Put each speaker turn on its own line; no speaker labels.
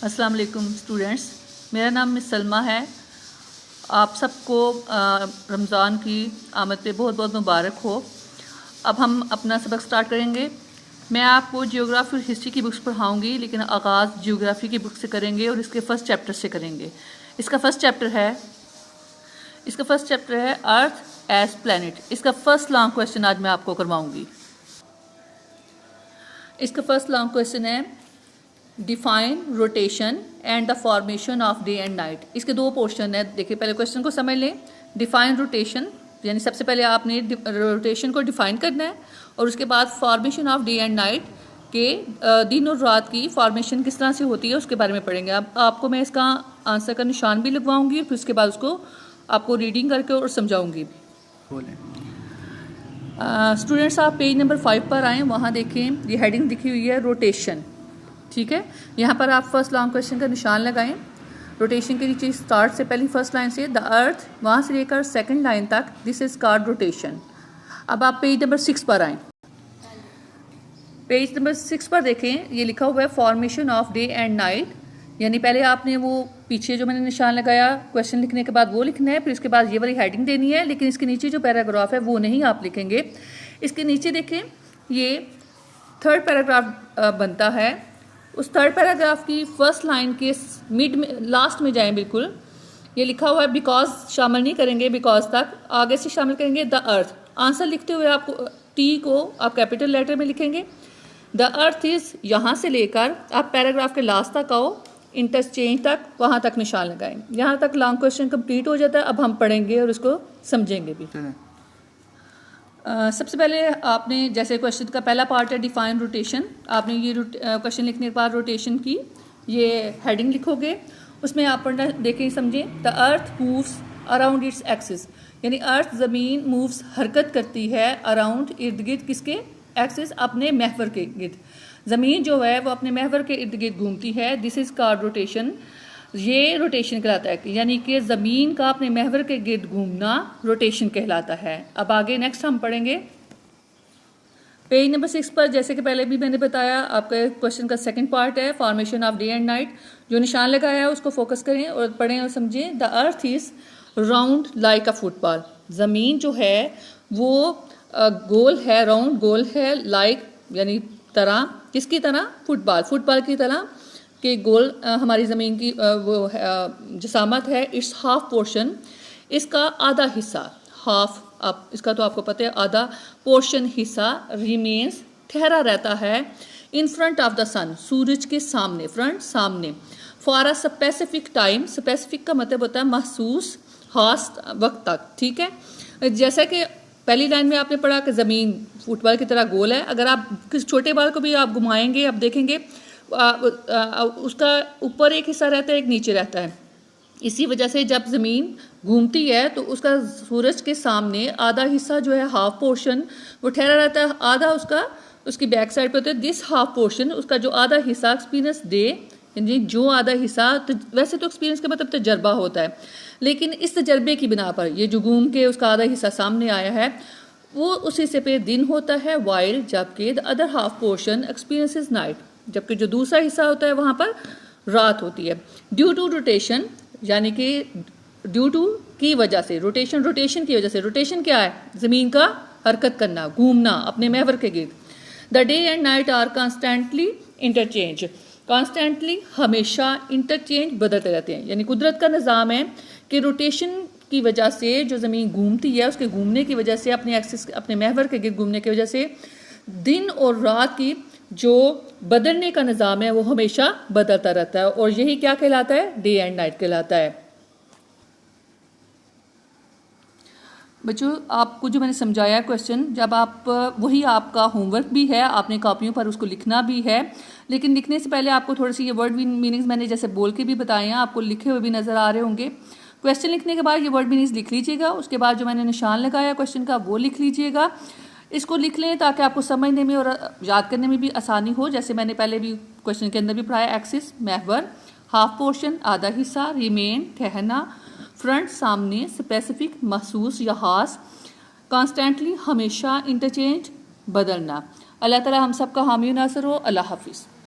अस्सलाम वालेकुम स्टूडेंट्स, मेरा नाम मिस सलमा है। आप सबको रमज़ान की आमद पे बहुत बहुत मुबारक हो। अब हम अपना सबक स्टार्ट करेंगे। मैं आपको जियोग्राफी और हिस्ट्री की बुक्स पढ़ाऊंगी, लेकिन आगाज़ जियोग्राफी की बुक से करेंगे और इसके फर्स्ट चैप्टर से करेंगे। इसका फर्स्ट चैप्टर है अर्थ एज प्लैनेट। इसका फर्स्ट लॉन्ग क्वेश्चन आज मैं आपको करवाऊंगी। इसका फर्स्ट लॉन्ग क्वेश्चन है define rotation and the formation of day and night. इसके दो पोर्शन है। देखिए, पहले क्वेश्चन को समझ लें। डिफाइन रोटेशन यानी सबसे पहले आपने रोटेशन को डिफाइन करना है, और उसके बाद formation of day and night के दिन और रात की फॉर्मेशन किस तरह से होती है उसके बारे में पढ़ेंगे। अब आपको मैं इसका आंसर का निशान भी लगवाऊंगी, और फिर उसके बाद उसको आपको रीडिंग करके और समझाऊंगी। स्टूडेंट्स, आप पेज नंबर 5 पर आएँ। वहाँ देखें, ये हेडिंग दिखी हुई है रोटेशन। ठीक है, यहाँ पर आप फर्स्ट लॉन्ग क्वेश्चन का निशान लगाएं। रोटेशन के नीचे स्टार्ट से पहली फर्स्ट लाइन से द अर्थ, वहाँ से लेकर सेकंड लाइन तक दिस इज कॉल्ड रोटेशन। अब आप पेज नंबर 6 पर आएँ। पेज नंबर 6 पर देखें, ये लिखा हुआ है formation of day and night. यानी पहले आपने वो पीछे जो मैंने निशान लगाया क्वेश्चन लिखने के बाद वो लिखना है, फिर उसके बाद ये वाली हेडिंग देनी है, लेकिन इसके नीचे जो पैराग्राफ है वो नहीं आप लिखेंगे। इसके नीचे देखें, ये थर्ड पैराग्राफ बनता है। उस थर्ड पैराग्राफ की फर्स्ट लाइन के मिड में, लास्ट में जाएं। बिल्कुल ये लिखा हुआ है बिकॉज शामिल नहीं करेंगे, बिकॉज तक आगे से शामिल करेंगे द अर्थ। आंसर लिखते हुए आपको टी को आप कैपिटल लेटर में लिखेंगे। द अर्थ इज, यहाँ से लेकर आप पैराग्राफ के लास्ट तक आओ, इंटरचेंज तक, वहाँ तक निशान लगाएं। यहाँ तक लॉन्ग क्वेश्चन कंप्लीट हो जाता है। अब हम पढ़ेंगे और उसको समझेंगे भी। सबसे पहले आपने, जैसे क्वेश्चन का पहला पार्ट है डिफाइन रोटेशन, आपने ये क्वेश्चन लिखने के बाद रोटेशन की ये हेडिंग लिखोगे। उसमें आप पढ़ना, देखें, समझें। The earth moves around its axis, यानी अर्थ ज़मीन मूव्स हरकत करती है अराउंड, इर्द गिर्द, किसके एक्सिस, अपने महवर के गिर्द। ज़मीन जो है वो अपने महवर के इर्द गिर्द घूमती है। This is called rotation. ये रोटेशन कहलाता है, यानी कि ज़मीन का अपने महवर के गिर्द घूमना रोटेशन कहलाता है। अब आगे नेक्स्ट हम पढ़ेंगे पेज नंबर 6 पर। जैसे कि पहले भी मैंने बताया, आपका क्वेश्चन का सेकंड पार्ट है formation of day and night. जो निशान लगाया है उसको फोकस करें और पढ़ें और समझें। The earth is round like a football. ज़मीन जो है वो गोल है, राउंड गोल है, लाइक यानी तरह, किसकी तरह, फुटबॉल की तरह कि गोल हमारी ज़मीन की वो जसामत है। इट्स हाफ पोर्शन, इसका आधा हिस्सा, हाफ, आप इसका तो आपको पता है, आधा पोर्शन हिस्सा रिमेन्स, ठहरा रहता है, इन फ्रंट ऑफ द सन, सूरज के सामने, फ्रंट, सामने, for a specific time. Specific का मतलब होता है महसूस, खास वक्त तक। ठीक है, जैसा कि पहली लाइन में आपने पढ़ा कि ज़मीन फुटबॉल की तरह गोल है। अगर आप किस छोटे बाल को भी आप घुमाएंगे, आप देखेंगे उसका ऊपर एक हिस्सा रहता है, एक नीचे रहता है। इसी वजह से जब ज़मीन घूमती है तो उसका सूरज के सामने आधा हिस्सा जो है, हाफ पोर्शन, वो ठहरा रहता है। आधा उसकी बैक साइड पे होता है। दिस हाफ पोर्शन, उसका जो आधा हिस्सा, एक्सपीरियंस डे, यानी जो आधा हिस्सा, तो वैसे तो एक्सपीरियंस का मतलब तजर्बा होता है, लेकिन इस तजर्बे की बिना पर ये जो घूम के उसका आधा हिस्सा सामने आया है, वो उस हिस्से पे दिन होता है। वाइल, जबकि the other half portion experience is night, जबकि जो दूसरा हिस्सा होता है वहाँ पर रात होती है। ड्यू टू रोटेशन, यानी कि ड्यू टू की वजह से, रोटेशन की वजह से। रोटेशन क्या है? ज़मीन का हरकत करना, घूमना अपने महवर के गिर्द। The day and night are constantly interchange. Constantly, हमेशा, इंटरचेंज, बदलते रहते हैं। यानी कुदरत का निज़ाम है कि रोटेशन की वजह से जो ज़मीन घूमती है, उसके घूमने की वजह से, अपने एक्सिस, अपने महवर के गिर्द घूमने की वजह से दिन और रात की जो बदलने का निज़ाम है वो हमेशा बदलता रहता है, और यही क्या कहलाता है? डे एंड नाइट कहलाता है। बच्चों, आपको जो मैंने समझाया क्वेश्चन, जब आप, वही आपका होमवर्क भी है, आपने कॉपियों पर उसको लिखना भी है, लेकिन लिखने से पहले आपको थोड़ी सी ये वर्ड मीनिंग्स मैंने जैसे बोल के भी बताए हैं, आपको लिखे हुए भी नज़र आ रहे होंगे। क्वेश्चन लिखने के बाद ये वर्ड मीनिंग्स लिख लीजिएगा। उसके बाद जो मैंने निशान लगाया क्वेश्चन का वो लिख लीजिएगा। इसको लिख लें ताकि आपको समझने में और याद करने में भी आसानी हो। जैसे मैंने पहले भी क्वेश्चन के अंदर भी पढ़ाया, एक्सिस महवर, हाफ पोर्शन आधा हिस्सा, रिमेन ठहरना, फ्रंट सामने, स्पेसिफिक महसूस या खास, कॉन्स्टेंटली हमेशा, इंटरचेंज बदलना। अल्लाह ताला हम सब का हामी नासर हो। अल्लाह हाफिज़।